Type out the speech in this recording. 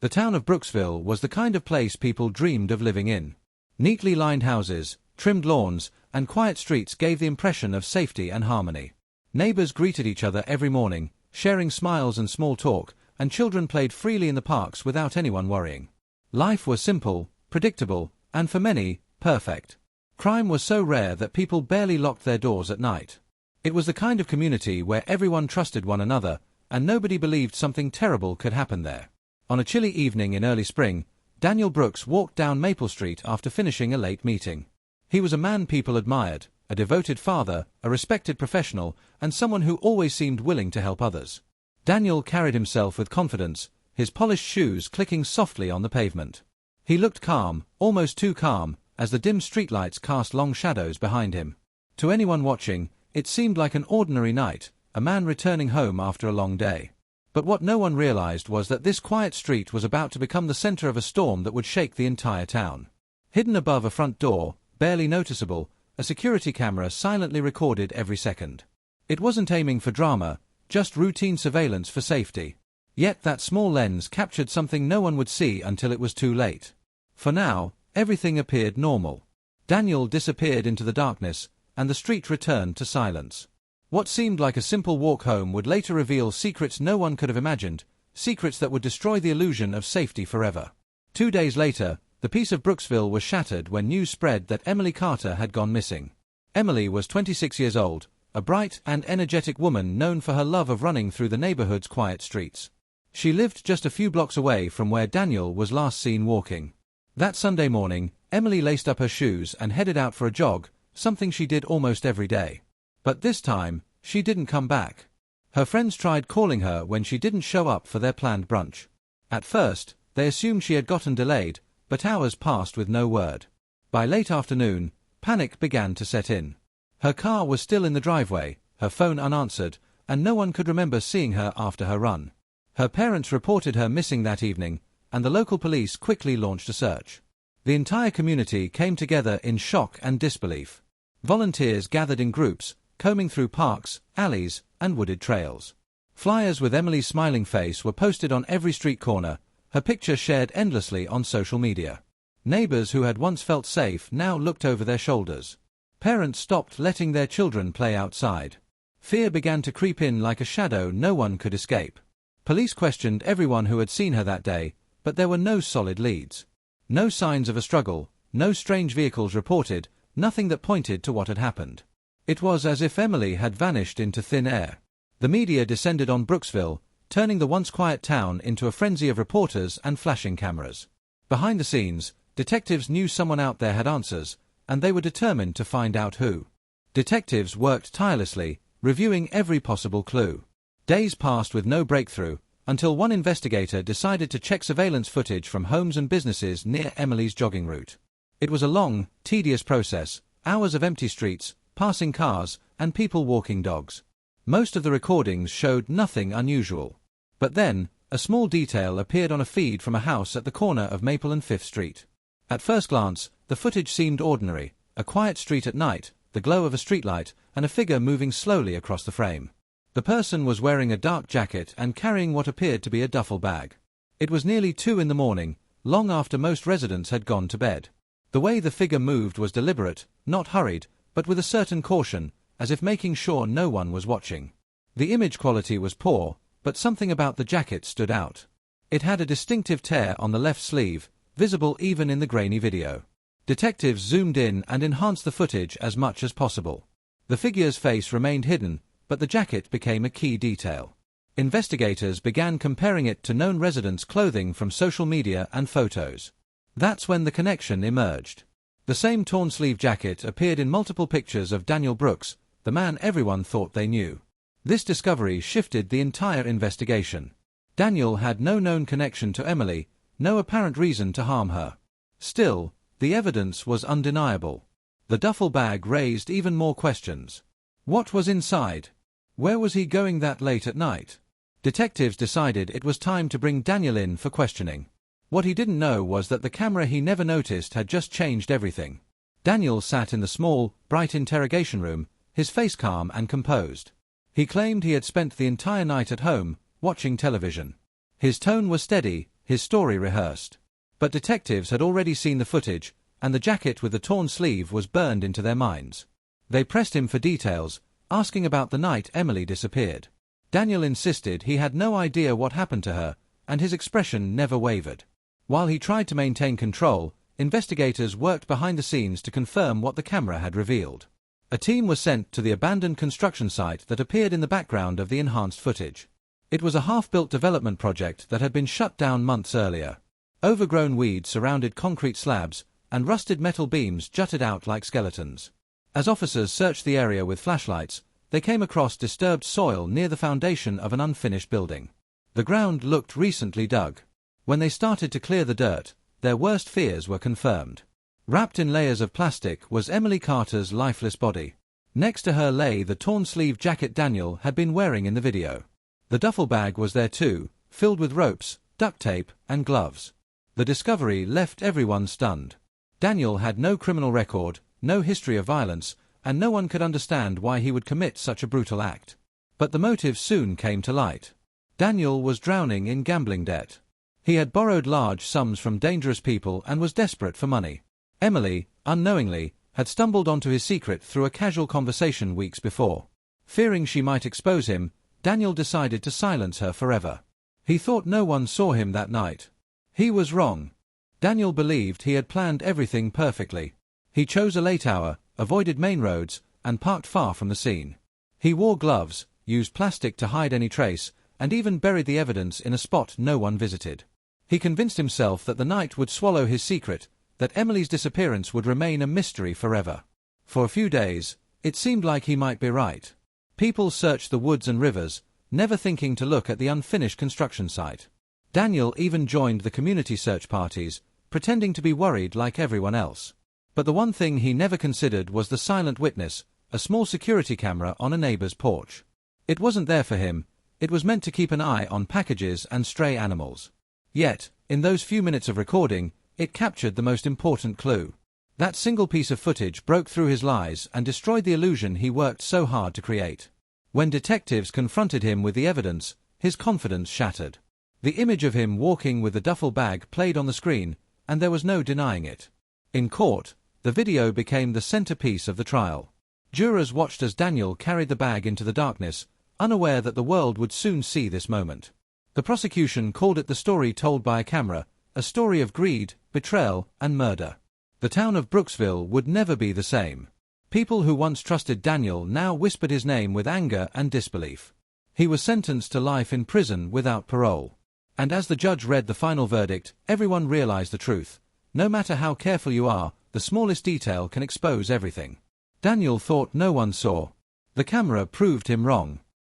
The town of Brooksville was the kind of place people dreamed of living in. Neatly lined houses, trimmed lawns, and quiet streets gave the impression of safety and harmony. Neighbors greeted each other every morning, sharing smiles and small talk, and children played freely in the parks without anyone worrying. Life was simple, predictable, and for many, perfect. Crime was so rare that people barely locked their doors at night. It was the kind of community where everyone trusted one another, and nobody believed something terrible could happen there. On a chilly evening in early spring, Daniel Brooks walked down Maple Street after finishing a late meeting. He was a man people admired, a devoted father, a respected professional, and someone who always seemed willing to help others. Daniel carried himself with confidence, his polished shoes clicking softly on the pavement. He looked calm, almost too calm, as the dim streetlights cast long shadows behind him. To anyone watching, it seemed like an ordinary night, a man returning home after a long day. But what no one realized was that this quiet street was about to become the center of a storm that would shake the entire town. Hidden above a front door, barely noticeable, a security camera silently recorded every second. It wasn't aiming for drama, just routine surveillance for safety. Yet that small lens captured something no one would see until it was too late. For now, everything appeared normal. Daniel disappeared into the darkness, and the street returned to silence. What seemed like a simple walk home would later reveal secrets no one could have imagined, secrets that would destroy the illusion of safety forever. 2 days later, the peace of Brooksville was shattered when news spread that Emily Carter had gone missing. Emily was 26 years old, a bright and energetic woman known for her love of running through the neighborhood's quiet streets. She lived just a few blocks away from where Daniel was last seen walking. That Sunday morning, Emily laced up her shoes and headed out for a jog, something she did almost every day. But this time, she didn't come back. Her friends tried calling her when she didn't show up for their planned brunch. At first, they assumed she had gotten delayed, but hours passed with no word. By late afternoon, panic began to set in. Her car was still in the driveway, her phone unanswered, and no one could remember seeing her after her run. Her parents reported her missing that evening, and the local police quickly launched a search. The entire community came together in shock and disbelief. Volunteers gathered in groups, combing through parks, alleys, and wooded trails. Flyers with Emily's smiling face were posted on every street corner, her picture shared endlessly on social media. Neighbors who had once felt safe now looked over their shoulders. Parents stopped letting their children play outside. Fear began to creep in like a shadow no one could escape. Police questioned everyone who had seen her that day, but there were no solid leads. No signs of a struggle, no strange vehicles reported, nothing that pointed to what had happened. It was as if Emily had vanished into thin air. The media descended on Brooksville, turning the once quiet town into a frenzy of reporters and flashing cameras. Behind the scenes, detectives knew someone out there had answers, and they were determined to find out who. Detectives worked tirelessly, reviewing every possible clue. Days passed with no breakthrough, until one investigator decided to check surveillance footage from homes and businesses near Emily's jogging route. It was a long, tedious process, hours of empty streets, passing cars, and people walking dogs. Most of the recordings showed nothing unusual. But then, a small detail appeared on a feed from a house at the corner of Maple and 5th Street. At first glance, the footage seemed ordinary, a quiet street at night, the glow of a streetlight, and a figure moving slowly across the frame. The person was wearing a dark jacket and carrying what appeared to be a duffel bag. It was nearly 2 in the morning, long after most residents had gone to bed. The way the figure moved was deliberate, not hurried, but with a certain caution, as if making sure no one was watching. The image quality was poor, but something about the jacket stood out. It had a distinctive tear on the left sleeve, visible even in the grainy video. Detectives zoomed in and enhanced the footage as much as possible. The figure's face remained hidden, but the jacket became a key detail. Investigators began comparing it to known residents' clothing from social media and photos. That's when the connection emerged. The same torn-sleeve jacket appeared in multiple pictures of Daniel Brooks, the man everyone thought they knew. This discovery shifted the entire investigation. Daniel had no known connection to Emily, no apparent reason to harm her. Still, the evidence was undeniable. The duffel bag raised even more questions. What was inside? Where was he going that late at night? Detectives decided it was time to bring Daniel in for questioning. What he didn't know was that the camera he never noticed had just changed everything. Daniel sat in the small, bright interrogation room, his face calm and composed. He claimed he had spent the entire night at home, watching television. His tone was steady, his story rehearsed. But detectives had already seen the footage, and the jacket with the torn sleeve was burned into their minds. They pressed him for details, asking about the night Emily disappeared. Daniel insisted he had no idea what happened to her, and his expression never wavered. While he tried to maintain control, investigators worked behind the scenes to confirm what the camera had revealed. A team was sent to the abandoned construction site that appeared in the background of the enhanced footage. It was a half-built development project that had been shut down months earlier. Overgrown weeds surrounded concrete slabs, and rusted metal beams jutted out like skeletons. As officers searched the area with flashlights, they came across disturbed soil near the foundation of an unfinished building. The ground looked recently dug. When they started to clear the dirt, their worst fears were confirmed. Wrapped in layers of plastic was Emily Carter's lifeless body. Next to her lay the torn-sleeve jacket Daniel had been wearing in the video. The duffel bag was there too, filled with ropes, duct tape, and gloves. The discovery left everyone stunned. Daniel had no criminal record, no history of violence, and no one could understand why he would commit such a brutal act. But the motive soon came to light. Daniel was drowning in gambling debt. He had borrowed large sums from dangerous people and was desperate for money. Emily, unknowingly, had stumbled onto his secret through a casual conversation weeks before. Fearing she might expose him, Daniel decided to silence her forever. He thought no one saw him that night. He was wrong. Daniel believed he had planned everything perfectly. He chose a late hour, avoided main roads, and parked far from the scene. He wore gloves, used plastic to hide any trace, and even buried the evidence in a spot no one visited. He convinced himself that the night would swallow his secret, that Emily's disappearance would remain a mystery forever. For a few days, it seemed like he might be right. People searched the woods and rivers, never thinking to look at the unfinished construction site. Daniel even joined the community search parties, pretending to be worried like everyone else. But the one thing he never considered was the silent witness, a small security camera on a neighbor's porch. It wasn't there for him, it was meant to keep an eye on packages and stray animals. Yet, in those few minutes of recording, it captured the most important clue. That single piece of footage broke through his lies and destroyed the illusion he worked so hard to create. When detectives confronted him with the evidence, his confidence shattered. The image of him walking with the duffel bag played on the screen, and there was no denying it. In court, the video became the centerpiece of the trial. Jurors watched as Daniel carried the bag into the darkness, unaware that the world would soon see this moment. The prosecution called it the story told by a camera, a story of greed, betrayal, and murder. The town of Brooksville would never be the same. People who once trusted Daniel now whispered his name with anger and disbelief. He was sentenced to life in prison without parole. And as the judge read the final verdict, everyone realized the truth. No matter how careful you are, the smallest detail can expose everything. Daniel thought no one saw. The camera proved him wrong.